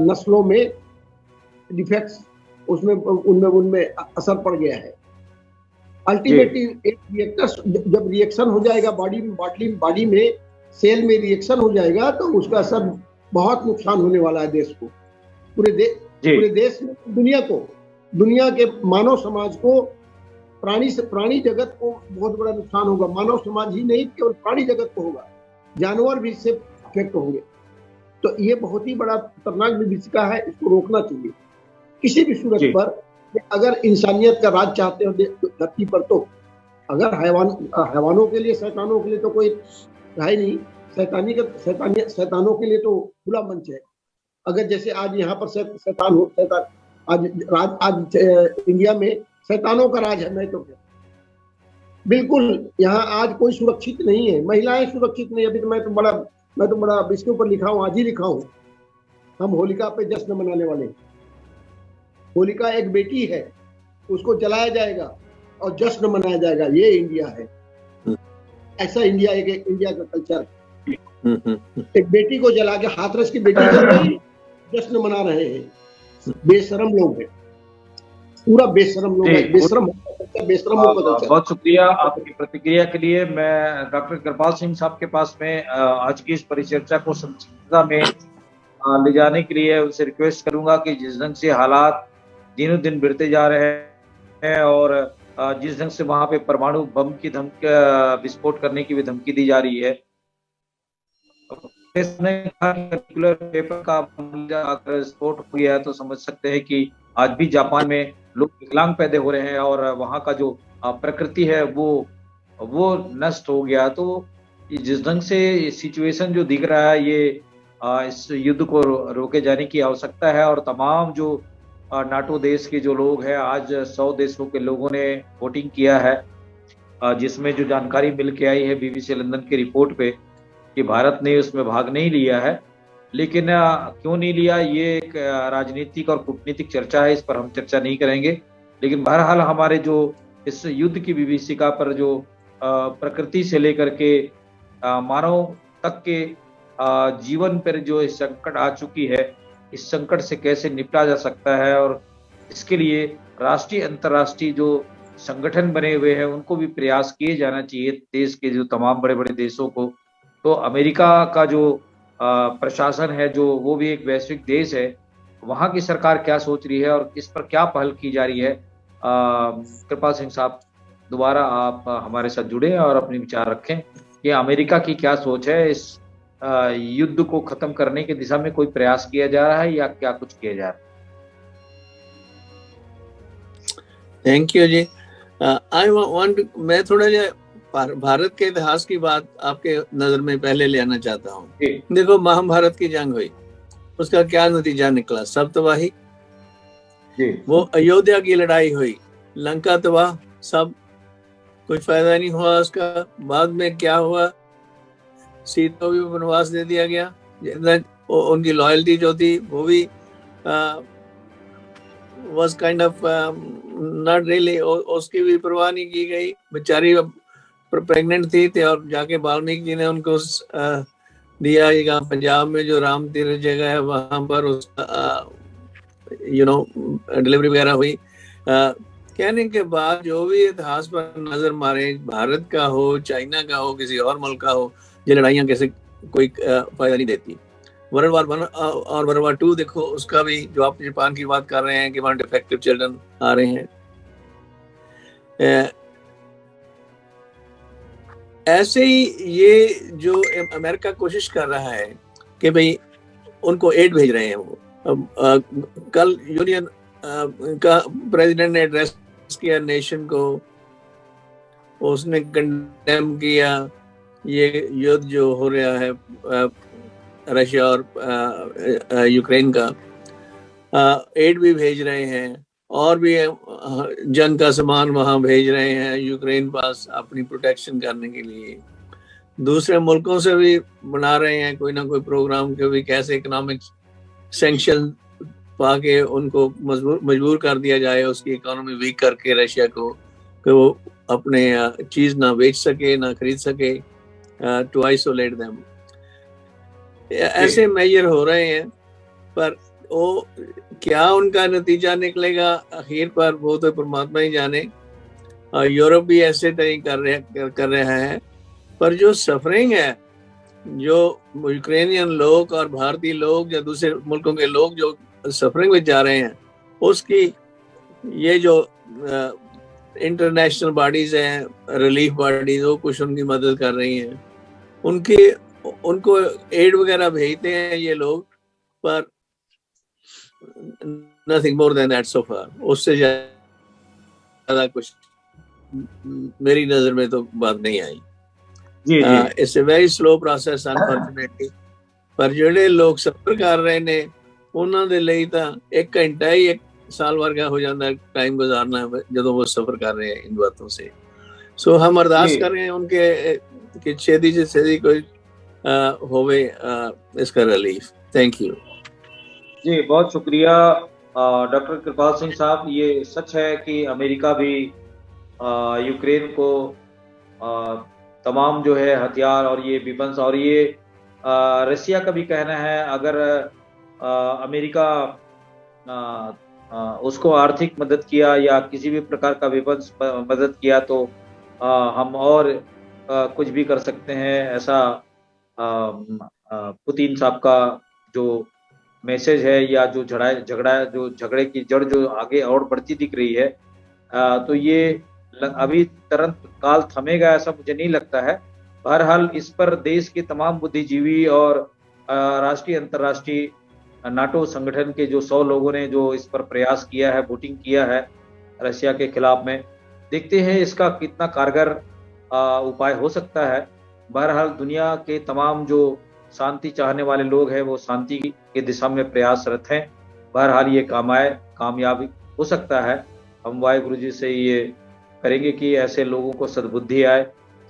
नस्लों में डिफेक्ट्स, उसमें उनमें असर पड़ गया है। अल्टीमेटली एक रिएक्टर जब रिएक्शन हो जाएगा बॉडी में, सेल में रिएक्शन हो जाएगा, तो उसका असर बहुत नुकसान होने वाला है देश को, पूरे देश में, दुनिया के मानव समाज को, प्राणी जगत को बहुत बड़ा नुकसान होगा। मानव समाज ही नहीं, केवल प्राणी जगत को होगा, जानवर भी इससे अफेक्ट होंगे। तो ये बहुत ही बड़ा खतरनाक विभीषिका है, इसको रोकना चाहिए किसी भी सूरत पर। अगर इंसानियत का राज चाहते हो धरती पर, तो अगर हैवानों के लिए, शैतानों के लिए तो कोई है नहीं, शैतानों के लिए तो खुला मंच है। अगर जैसे आज यहाँ पर आज इंडिया में शैतानों का राज है, मैं तो क्या, बिल्कुल यहाँ आज कोई सुरक्षित नहीं है, महिलाएं सुरक्षित नहीं। अभी तो मैं तो बड़ा इसके ऊपर लिखा हूँ, आज ही लिखा हूँ, हम होलिका पे जश्न मनाने वाले। होलिका एक बेटी है, उसको जलाया जाएगा और जश्न मनाया जाएगा, ये इंडिया है। ऐसा इंडिया का कल्चर, एक बेटी को जला के, हाथरस की बेटी जल गई, जश्न मना रहे हैं। बेशरम लोग हैं, पूरा बेशरम लोग हैं, बेशरम। बहुत शुक्रिया आपकी प्रतिक्रिया के लिए। मैं डॉक्टर कृपाल सिंह साहब के पास में आज की इस परिचर्चा को संक्षिप्तता में ले जाने के लिए उनसे रिक्वेस्ट करूंगा कि जिस ढंग से हालात दिनों दिन बढ़ते जा रहे हैं और जिस ढंग से वहां पे परमाणु बम की धमकी, विस्फोट करने की भी धमकी दी जा रही है। ने कहा कि न्यूक्लियर पेपर का अगर विस्फोट हो गया है तो समझ सकते हैं कि आज भी जापान में लोग विकलांग पैदा हो रहे हैं और वहां का जो प्रकृति है वो नष्ट हो गया। तो जिस ढंग से सिचुएशन जो दिख रहा है, ये इस युद्ध को रोके जाने की आवश्यकता है। और तमाम जो नाटो देश के जो लोग हैं, आज 100 देशों के लोगों ने वोटिंग किया है, जिसमें जो जानकारी मिल के आई है बीबीसी लंदन की रिपोर्ट पे कि भारत ने उसमें भाग नहीं लिया है। लेकिन क्यों नहीं लिया, ये एक राजनीतिक और कूटनीतिक चर्चा है, इस पर हम चर्चा नहीं करेंगे। लेकिन बहरहाल हमारे जो इस युद्ध की विभीषिका पर जो प्रकृति से लेकर के मानव तक के जीवन पर जो इस संकट आ चुकी है, इस संकट से कैसे निपटा जा सकता है, और इसके लिए राष्ट्रीय अंतर्राष्ट्रीय जो संगठन बने हुए हैं उनको भी प्रयास किए जाना चाहिए, देश के जो तमाम बड़े बड़े देशों को। तो अमेरिका का जो प्रशासन है, जो वो भी एक वैश्विक देश है, वहाँ की सरकार क्या सोच रही है और इस पर क्या पहल की जा रही है। कृपाल सिंह साहब, दोबारा आप हमारे साथ जुड़े और अपने विचार रखें कि अमेरिका की क्या सोच है, इस युद्ध को खत्म करने की दिशा में कोई प्रयास किया जा रहा है या क्या कुछ किया जा रहा है। Thank you ji. I want, मैं थोड़ा जो भारत के इतिहास की बात आपके नजर में पहले ले आना चाहता हूँ। देखो, महाभारत की जंग हुई, उसका क्या नतीजा निकला? सब तबाही। वो अयोध्या की लड़ाई हुई, लंका तबाह, सब, कुछ फायदा नहीं हुआ उसका। बाद में क्या हुआ? सीता को भी वनवास दे दिया गया। उनकी लॉयल्टी जो थी वो भी was kind of not really, उसकी भी परवाह नहीं की गई। बेचारी प्रेग्नेंट थी और जाके वाल्मीकि जी ने उनको दिया। पंजाब में जो राम तीर्थ जगह है वहां पर उसका डिलीवरी वगैरह हुई। कहने के बाद जो भी इतिहास पर नजर मारे, भारत का हो, चाइना का हो, किसी और मुल्क का हो, ये लड़ाइयाँ कैसे कोई फायदा नहीं देती। वर्ल्ड वार 1 और वर्ल्ड वार 2 देखो, उसका भी जो आप जापान की बात कर रहे हैं कि वहाँ डिफेक्टिव चिल्ड्रन आ रहे हैं। ऐसे ही ये जो अमेरिका कोशिश कर रहा है कि भाई उनको एड भेज रहे हैं वो। कल यूनियन का प्रेसिडेंट ने एड्रेस किया नेशन को, उसने कंडेम किया ये युद्ध जो हो रहा है रशिया और यूक्रेन का। एड भी भेज रहे हैं और भी जंग का सामान वहां भेज रहे हैं यूक्रेन पास अपनी प्रोटेक्शन करने के लिए। दूसरे मुल्कों से भी बना रहे हैं कोई ना कोई प्रोग्राम के भी कैसे इकोनॉमिक सैंक्शन पाके उनको मजबूर कर दिया जाए, उसकी इकोनॉमी वीक करके रशिया को, कि वो अपने चीज ना बेच सके ना खरीद सके, टू आइसोलेट देम। ऐसे मेजर हो रहे हैं, पर वो क्या उनका नतीजा निकलेगा आखिर पर वो तो परमात्मा ही जाने। यूरोप भी ऐसे तय कर रहा है, पर जो सफरिंग है, जो यूक्रेनियन लोग और भारतीय लोग या दूसरे मुल्कों के लोग जो सफरिंग में जा रहे हैं, उसकी ये जो इंटरनेशनल बॉडीज हैं, रिलीफ बॉडीज, वो कुछ उनकी मदद कर रही हैं। उनको एड वगैरह भेजते हैं ये लोग, पर nothing more than that so far. उससे ज्यादा कुछ मेरी नजर में तो बात नहीं आई। It's a very slow process unfortunately, पर ਜਿਹੜੇ ਲੋਕ ਸਫਰ ਕਰ ਰਹੇ ਨੇ ਉਹਨਾਂ ਦੇ ਲਈ ਤਾਂ 1 घंटा ही 1 साल भर का हो जाता है टाइम गुजारना ਜਦੋਂ वो सफर कर रहे हैं इन बातों से। सो हम अरदास कर रहे हैं उनके कि छेती से छेती कोई होवे इसका रिलीफ। थैंक यू जी, बहुत शुक्रिया डॉक्टर कृपाल सिंह साहब। ये सच है कि अमेरिका भी यूक्रेन को तमाम जो है हथियार और ये विपन्स, और ये रशिया का भी कहना है अगर अमेरिका उसको आर्थिक मदद किया या किसी भी प्रकार का विपन्स मदद किया तो हम और कुछ भी कर सकते हैं। ऐसा पुतिन साहब का जो मैसेज है या जो झगड़े की जड़ जो आगे और बढ़ती दिख रही है, तो ये अभी तुरंत काल थमेगा ऐसा मुझे नहीं लगता है। बहरहाल इस पर देश के तमाम बुद्धिजीवी और राष्ट्रीय अंतर्राष्ट्रीय नाटो संगठन के जो 100 लोगों ने जो इस पर प्रयास किया है, वोटिंग किया है रशिया के खिलाफ में, देखते हैं इसका कितना कारगर उपाय हो सकता है। बहरहाल दुनिया के तमाम जो शांति चाहने वाले लोग हैं वो शांति के दिशा में प्रयासरत हैं। बहरहाल ये कामयाब हो सकता है। हम वाहिगुरु जी से ये करेंगे कि ऐसे लोगों को सद्बुद्धि आए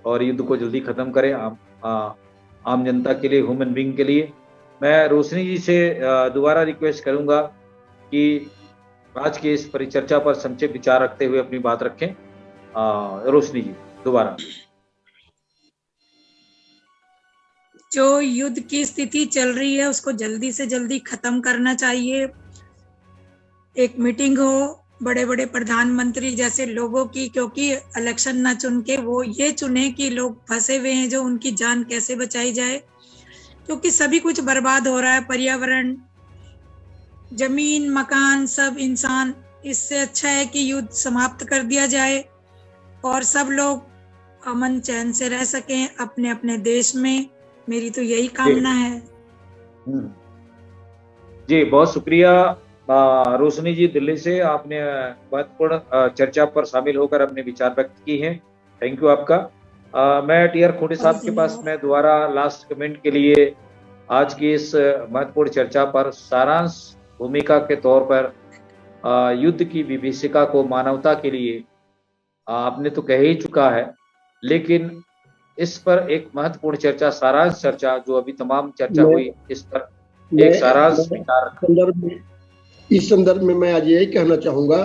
और युद्ध को जल्दी खत्म करें आम जनता के लिए, ह्यूमन बीइंग के लिए। मैं रोशनी जी से दोबारा रिक्वेस्ट करूंगा कि आज के इस परिचर्चा पर संक्षिप्त विचार रखते हुए अपनी बात रखें। रोशनी जी दोबारा। जो युद्ध की स्थिति चल रही है उसको जल्दी से जल्दी खत्म करना चाहिए। एक मीटिंग हो बड़े बड़े प्रधानमंत्री जैसे लोगों की, क्योंकि इलेक्शन ना चुन के वो ये चुने कि लोग फंसे हुए हैं जो उनकी जान कैसे बचाई जाए, क्योंकि सभी कुछ बर्बाद हो रहा है, पर्यावरण, जमीन, मकान, सब इंसान। इससे अच्छा है कि युद्ध समाप्त कर दिया जाए और सब लोग अमन चैन से रह सकें अपने अपने देश में। मेरी तो यही कामना है। जी बहुत शुक्रिया रोशनी जी दिल्ली से, आपने महत्वपूर्ण चर्चा पर शामिल होकर अपने विचार व्यक्त किए हैं। थैंक यू आपका। मैं टीआर खोटे साहब के पास मैं दोबारा लास्ट कमेंट के लिए आज की इस महत्वपूर्ण चर्चा पर सारांश भूमिका के तौर पर युद्ध की विभीषिका को मानवता के लिए आपने तो कह ही चुका है, लेकिन इस पर एक महत्वपूर्ण चर्चा, सारांश चर्चा जो अभी तमाम चर्चा हुई, इस पर एक सारांश विचार। इस संदर्भ में मैं आज यही कहना चाहूंगा,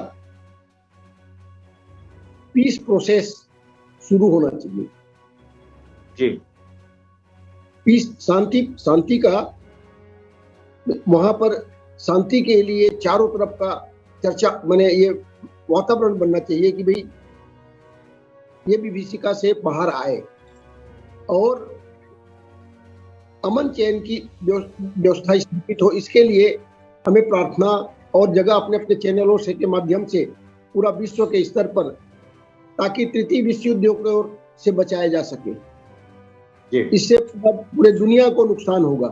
पीस प्रोसेस शुरू होना चाहिए जी। पीस शांति का वहां पर शांति के लिए चारों तरफ का चर्चा, माने ये वातावरण बनना चाहिए कि भाई ये विभीषिका से बाहर आए और अमन चैन की व्यवस्था स्थापित हो। इसके लिए हमें प्रार्थना और जगह अपने अपने चैनलों से के माध्यम से पूरा विश्व के स्तर पर, ताकि तृतीय विश्व युद्ध से बचाया जा सके। इससे पूरे दुनिया को नुकसान होगा,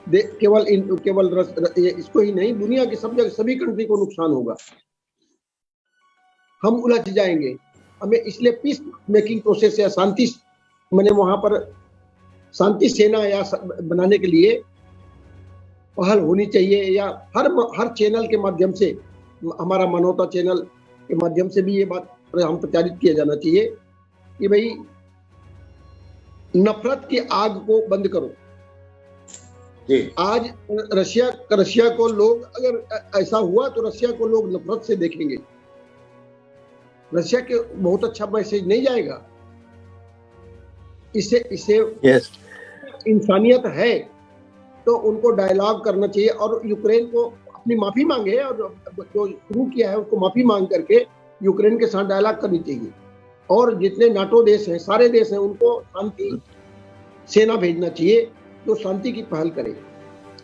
केवल इसको ही नहीं, दुनिया की सब जगह सभी कंट्री को नुकसान होगा। हम उलझ जाएंगे। हमें इसलिए पीस मेकिंग प्रोसेस या शांति, मैंने वहां पर शांति सेना या बनाने के लिए पहल होनी चाहिए, या हर चैनल के माध्यम से, हमारा मानवता चैनल के माध्यम से भी ये बात हम प्रचारित किया जाना चाहिए कि भाई नफरत की आग को बंद करो। आज रशिया को लोग, अगर ऐसा हुआ तो रशिया को लोग नफरत से देखेंगे। रशिया के बहुत अच्छा मैसेज नहीं जाएगा। इससे इंसानियत है तो उनको डायलॉग करना चाहिए और यूक्रेन को अपनी माफी मांगे, और जो शुरू किया है उसको माफी मांग करके यूक्रेन के साथ डायलॉग करनी चाहिए। और जितने नाटो देश हैं, सारे देश हैं, उनको शांति सेना भेजना चाहिए जो शांति की पहल करे,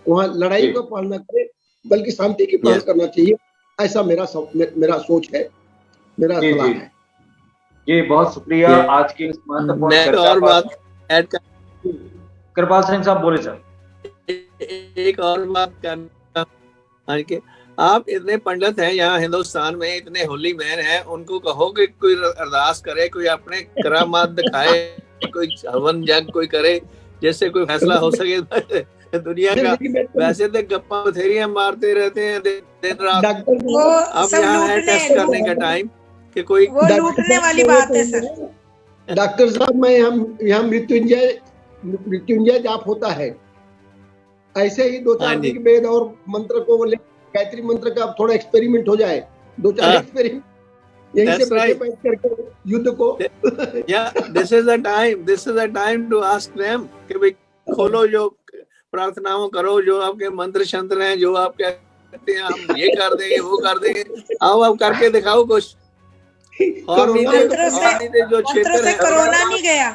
वहां लड़ाई को पहल न करे बल्कि शांति की पहल करना चाहिए। ऐसा मेरा सोच है, मेरा सलाह है। ये बहुत शुक्रिया आज की इस महत्वपूर्ण चर्चा पर। कृपाल सिंह साहब बोले सर। एक और बात करना कि आप इतने पंडित हैं यहाँ हिंदुस्तान में, इतने होली मैन हैं, उनको कहो कि कोई अरदास करे, कोई अपने करामात दिखाए, कोई हवन यज्ञ कोई करे, जिससे कोई फैसला हो सके दुनिया का। वैसे तो गप्पा बथेरियां मारते रहते हैं दिन रात। अब यहाँ है टेस्ट करने का टाइम कि कोई लूटने वाली बात है सर। डॉक्टर साहब, मैं यहाँ मृत्युंजय जाप होता है, ऐसे ही 2-4 दिन वेद और मंत्र को गायत्री मंत्र का थोड़ा एक्सपेरिमेंट हो जाए, 2-4 एक्सपेरिमेंट यहीं से बैठ करके युद्ध को। This is the time to ask them कि भाई खोलो, जो प्रार्थनाओं करो, जो आपके मंत्र शंत्र हैं, जो आप कहते हैं हम ये कर देंगे वो कर देंगे, आओ आप करके दिखाओ कुछ। और जो क्षेत्र है, कोरोना नहीं गया,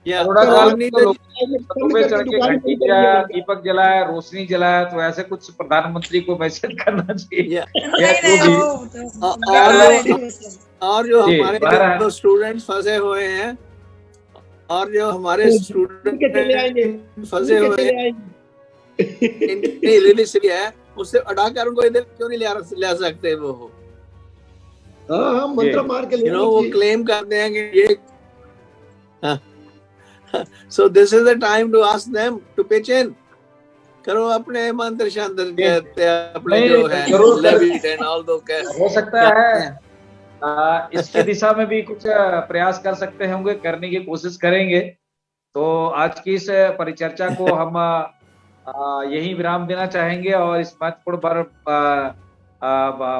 या कोरोना काल में नहीं तो तो लोगों पे चढ़ के घंटी गिराया, दीपक जलाया, रोशनी जलाया, तो ऐसे कुछ प्रधानमंत्री को मैसेज करना चाहिए या या नहीं जो भी। वो तो और जो जी, हमारे बहरहाल। जो स्टूडेंट्स फंसे हुए हैं और जो हमारे के चले स्टूडेंट आएंगे, फंसे हुए चले हैं आएंगे। इनकी रिलीज है, उससे हटाकर उनको इधर क्यों नहीं ला सकते वो? हाँ मंत्र मार के ले वो क्लेम करते हैं कि ये so this is the time to ask them to pitch in. करो अपने मंत्र शंत्र कहते हैं अपने जो है जरूर लेविट एंड ऑल दो हो सकता है इसकी दिशा में भी कुछ प्रयास कर सकते होंगे, करने की कोशिश करेंगे। तो आज की इस परिचर्चा को हम यही विराम देना चाहेंगे और इस महत्वपूर्ण पर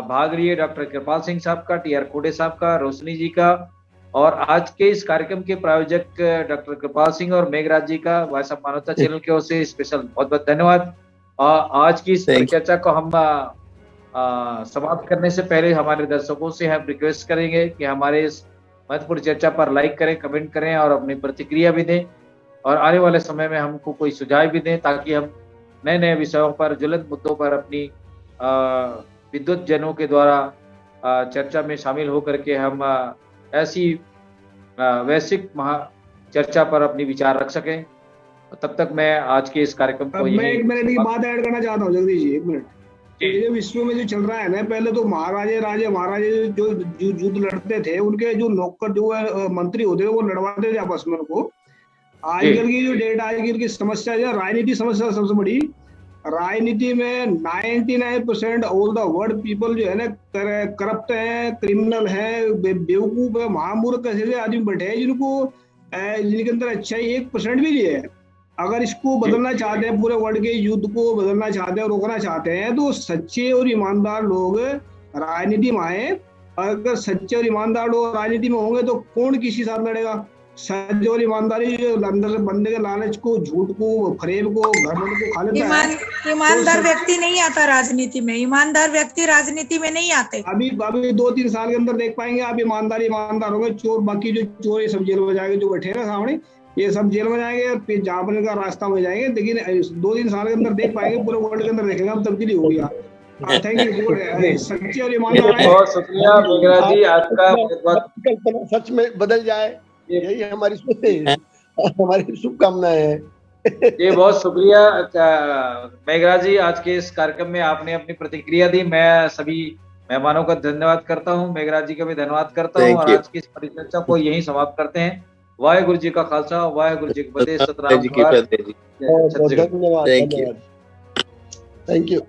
भाग लिए डॉक्टर कृपाल सिंह साहब का, टी आर खोड़े साहब का, रोशनी जी का, और आज के इस कार्यक्रम के प्रायोजक डॉक्टर कृपाल सिंह और मेघराज जी का वॉइस ऑफ मानवता चैनल की ओर से स्पेशल बहुत बहुत धन्यवाद। आज की इस परिचर्चा को हम समाप्त करने से पहले हमारे दर्शकों से हम रिक्वेस्ट करेंगे कि हमारे इस महत्वपूर्ण चर्चा पर लाइक करें, कमेंट करें और अपनी प्रतिक्रिया भी दें, और आने वाले समय में हमको कोई सुझाव भी दें ताकि हम नए नए विषयों पर, ज्वलंत मुद्दों पर अपनी विद्वत जनों के द्वारा चर्चा में शामिल होकर के हम ऐसी वैश्विक चर्चा पर अपनी विचार रख सकें। तब तक मैं आज के इस कार्यक्रम को मैं एक मिनट की बात ऐड करना चाहता हूँ जगदीश जी, एक मिनट। ये विश्व में जो चल रहा है ना, पहले तो महाराजे जो युद्ध लड़ते थे उनके जो नौकर जो मंत्री होते थे वो लड़वाते थे आपस में उनको। आजकल की जो डेट, आजकल की समस्या है राजनीति समस्या सबसे बड़ी। राजनीति में 99% ऑल द वर्ल्ड पीपल जो है ना करप्ट है, क्रिमिनल है, बेवकूफ है, महामूर्ख ऐसे आदमी बैठे हैं जिनके अंदर अच्छाई 1% भी नहीं है। अगर इसको बदलना चाहते हैं, पूरे वर्ल्ड के युद्ध को बदलना चाहते हैं, रोकना चाहते हैं, तो सच्चे और ईमानदार लोग राजनीति में आए। अगर सच्चे और ईमानदार लोग राजनीति में होंगे तो कौन किसी साथ लड़ेगा? सच और ईमानदारी जो अंदर से बंदे के लालच को, झूठ को, फरेब को, घमंड को खा लेता है। ईमानदार व्यक्ति नहीं आता राजनीति में, ईमानदार व्यक्ति राजनीति में नहीं आते। अभी 2-3 साल के अंदर देख पाएंगे आप ईमानदार होंगे। चोर, बाकी जो चोर ये सब जेल में जाएंगे, जो बैठे ना सामने ये सब जेल में जाएंगे और फिर जाने का रास्ता में जाएंगे। लेकिन 2-3 साल के अंदर देख पाएंगे, पूरे वर्ल्ड के अंदर देखेंगे हम, तब्दीली हो गया। Thank you. सच्चे और ईमानदार, बहुत शुक्रिया मेघराज जी, आपका सच में बदल जाए, यही हमारी शुभकामनाएं है। ये बहुत शुक्रिया मेघराज जी, आज के इस कार्यक्रम में आपने अपनी प्रतिक्रिया दी। मैं सभी मेहमानों का धन्यवाद करता हूँ, मेघराज जी का भी धन्यवाद करता हूँ, और आज की इस परिचर्चा को यहीं समाप्त करते हैं। वाहेगुरु जी का खालसा, वाहेगुरु जी की फतेह, सतनाम। धन्यवाद। Thank you.